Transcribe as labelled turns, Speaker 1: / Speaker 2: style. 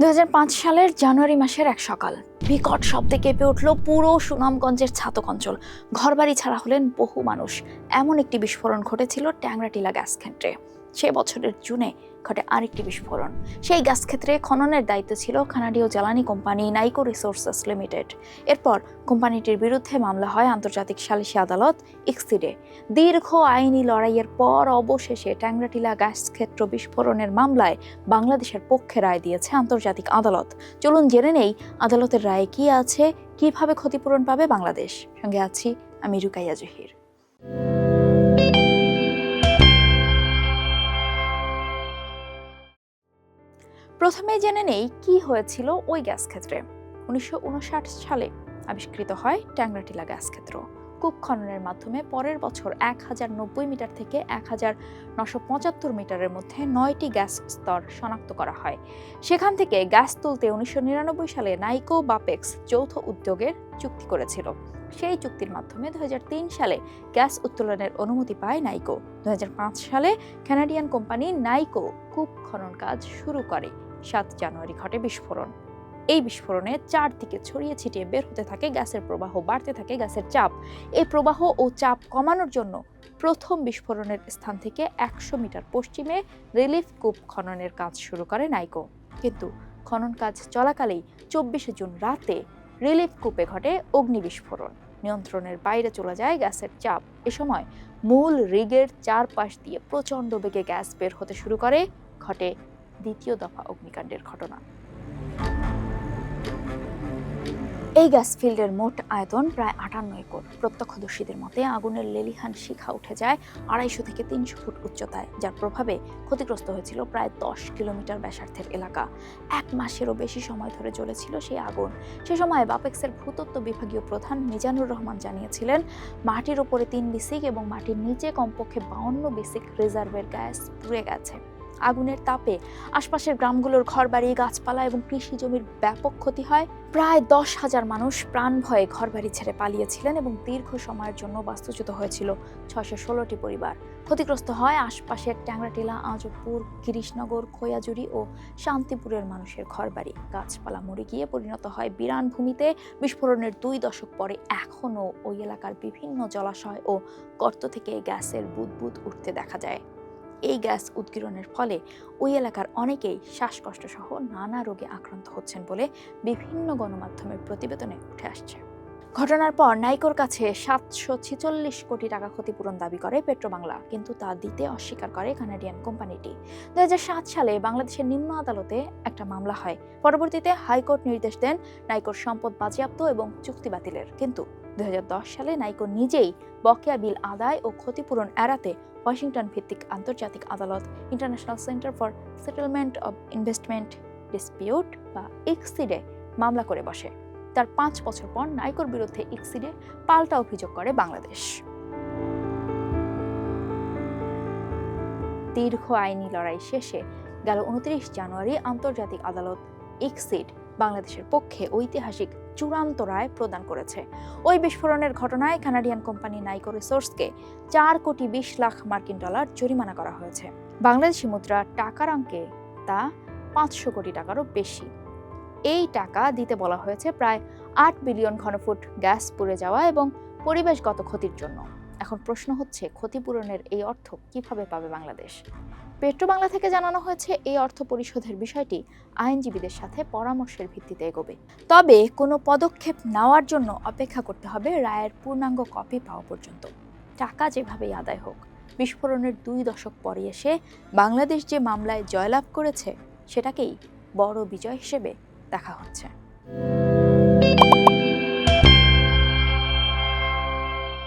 Speaker 1: 2005 সালের জানুয়ারি মাসের এক সকাল বিকট শব্দে কেঁপে উঠল পুরো সুনামগঞ্জের ছাতক অঞ্চল। ঘরবাড়ি ছাড়া হলেন বহু মানুষ। এমন একটি বিস্ফোরণ ঘটেছিল ট্যাংরাটিলা গ্যাস কেন্দ্রে। সে বছরের জুনে ঘটে আরেকটি বিস্ফোরণ। সেই গ্যাস ক্ষেত্রে খননের দায়িত্ব ছিল কানাডীয় জ্বালানি কোম্পানি নাইকো রিসোর্সেস লিমিটেড। এরপর কোম্পানিটির বিরুদ্ধে মামলা হয় আন্তর্জাতিক সালিসি আদালত ইক্সিডে। দীর্ঘ আইনি লড়াইয়ের পর অবশেষে ট্যাংরাটিলা গ্যাস ক্ষেত্র বিস্ফোরণের মামলায় বাংলাদেশের পক্ষে রায় দিয়েছে আন্তর্জাতিক আদালত। চলুন জেনে নেই আদালতের রায়ে কি আছে, কিভাবে ক্ষতিপূরণ পাবে বাংলাদেশ। সঙ্গে আছি আমি রুকাইয়া জহির। প্রথমে জেনে নেই কি হয়েছিল ওই গ্যাস ক্ষেত্রে। 1959 সালে আবিষ্কৃত হয় ট্যাংরাটিলা গ্যাস ক্ষেত্র। কূপ খননের মাধ্যমে পরের বছর 1090 মিটার থেকে 1975 মিটারের মধ্যে 9টি গ্যাস স্তর শনাক্ত করা হয়। সেখান থেকে গ্যাস তুলতে 1999 সালে নাইকো বাপেক্স যৌথ উদ্যোগের চুক্তি করেছিল। সেই চুক্তির মাধ্যমে 2003 সালে গ্যাস উত্তোলনের অনুমতি পায় নাইকো। 2005 সালে কানাডিয়ান কোম্পানি নাইকো কূপ খনন কাজ শুরু করে। 7 জানুয়ারি ঘটে বিস্ফোরণ। এই বিস্ফোরণে চারদিকে ছড়িয়ে ছিটিয়ে বের হতে থাকে গ্যাসের প্রবাহ, বাড়তে থাকে গ্যাসের চাপ। এই প্রবাহ ও চাপ কমানোর জন্য প্রথম বিস্ফোরণের স্থান থেকে 100 মিটার পশ্চিমে রিলিফ কূপ খননের কাজ শুরু করে নাইকো। কিন্তু খনন কাজ চলাকালেই 24 জুন রাতে রিলিফ কূপে ঘটে অগ্নি বিস্ফোরণ। নিয়ন্ত্রণের বাইরে চলে যায় গ্যাসের চাপ। এ সময় মূল রিগের চারপাশ দিয়ে প্রচণ্ড বেগে গ্যাস বের হতে শুরু করে। ঘটে দ্বিতীয় দফা অগ্নিকাণ্ডের ঘটনা। এই গ্যাস ফিল্ডের মোট আয়তন প্রায় 58 একর। প্রত্যক্ষদর্শীদের মতে আগুনের লেলিহান শিখা উঠে যায় 250 থেকে 300 ফুট উচ্চতায়, যার প্রভাবে ক্ষতিগ্রস্ত হয়েছিল প্রায় 10 কিলোমিটার ব্যাসার্ধের এলাকা। 1 মাসেরও বেশি সময় ধরে জ্বলেছিল সেই আগুন। সে সময় বাপেক্সের ভূতত্ত্ব বিভাগীয় প্রধান মিজানুর রহমান জানিয়েছিলেন, মাটির ওপরে 3 বিসিক এবং মাটির নিচে কমপক্ষে 52 বিসিক রিজার্ভের গ্যাস পুড়ে গেছে। আগুনের তাপে আশপাশের গ্রামগুলোর ঘরবাড়ি, গাছপালা এবং কৃষি জমির ব্যাপক ক্ষতি হয়। প্রায় 10,000 মানুষ প্রাণ ভয়ে ঘরবাড়ি ছেড়ে পালিয়েছিলেন এবং দীর্ঘ সময়ের জন্য বাস্তুচ্যুত হয়েছিল 616টি পরিবার। ক্ষতিগ্রস্ত হয় আশপাশের ট্যাংরাটিলা, আজবপুর, গিরিশনগর, খোয়াজুড়ি ও শান্তিপুরের মানুষের ঘরবাড়ি। গাছপালা মরে গিয়ে পরিণত হয় বিরান ভূমিতে। বিস্ফোরণের 2 দশক পরে এখনও ওই এলাকার বিভিন্ন জলাশয় ও গর্ত থেকে গ্যাসের বুদবুদ উঠতে দেখা যায়। এই গ্যাস উদ্গীরণের ফলে ওই এলাকার অনেকেই শ্বাসকষ্ট সহ নানা রোগে আক্রান্ত হচ্ছেন বলে বিভিন্ন গণমাধ্যমের প্রতিবেদনে উঠে আসছে। ঘটনার পর নাইকোর কাছে 746 কোটি টাকা ক্ষতিপূরণ দাবি করে পেট্রোবাংলা, কিন্তু তা দিতে অস্বীকার করে কানাডিয়ান কোম্পানিটি। 2007 সালে বাংলাদেশের নিম্ন আদালতে একটা মামলা হয়। পরবর্তীতে হাইকোর্ট নির্দেশ দেন নাইকোর সম্পদ বাজেয়াপ্ত এবং চুক্তি বাতিলের। কিন্তু 2010 সালে নাইকো নিজেই বকেয়া বিল আদায় ও ক্ষতিপূরণ এড়াতে ওয়াশিংটন ভিত্তিক আন্তর্জাতিক আদালত international centre for settlement of investment dispute বা ইক্সিডে মামলা করে বসে। তার 5 বছর পর নাইকোর বিরুদ্ধে ইক্সিডে পাল্টা অভিযোগ করে বাংলাদেশ। দীর্ঘ আইনি লড়াই শেষে গেল 29 জানুয়ারি আন্তর্জাতিক আদালত ইক্সিড বাংলাদেশের পক্ষে ঐতিহাসিক চূড়ান্ত রায় প্রদান করেছে। ওই বিস্ফোরণের ঘটনায় কানাডিয়ান কোম্পানি নাইকো রিসোর্সকে 4 কোটি 20 লাখ মার্কিন ডলার জরিমানা করা হয়েছে। বাংলাদেশি মুদ্রা টাকার অঙ্কে তা 500 কোটি টাকারও বেশি। এই টাকা দিতে বলা হয়েছে প্রায় 8 বিলিয়ন ঘনফুট গ্যাস পুড়ে যাওয়া এবং পরিবেশগত ক্ষতির জন্য। এখন প্রশ্ন হচ্ছে, ক্ষতিপূরণের এই অর্থ কিভাবে পাবে বাংলাদেশ? পেট্রোবাংলা থেকে জানানো হয়েছে, এই অর্থ পরিশোধের বিষয়টি আইনজীবীদের সাথে পরামর্শের ভিত্তিতে এগোবে। তবে কোনো পদক্ষেপ নেওয়ার জন্য অপেক্ষা করতে হবে রায়ের পূর্ণাঙ্গ কপি পাওয়া পর্যন্ত। টাকা যেভাবেই আদায় হোক, বিস্ফোরণের 2 দশক পরে এসে বাংলাদেশ যে মামলায় জয়লাভ করেছে সেটাকেই বড় বিজয় হিসেবে দেখা হচ্ছে।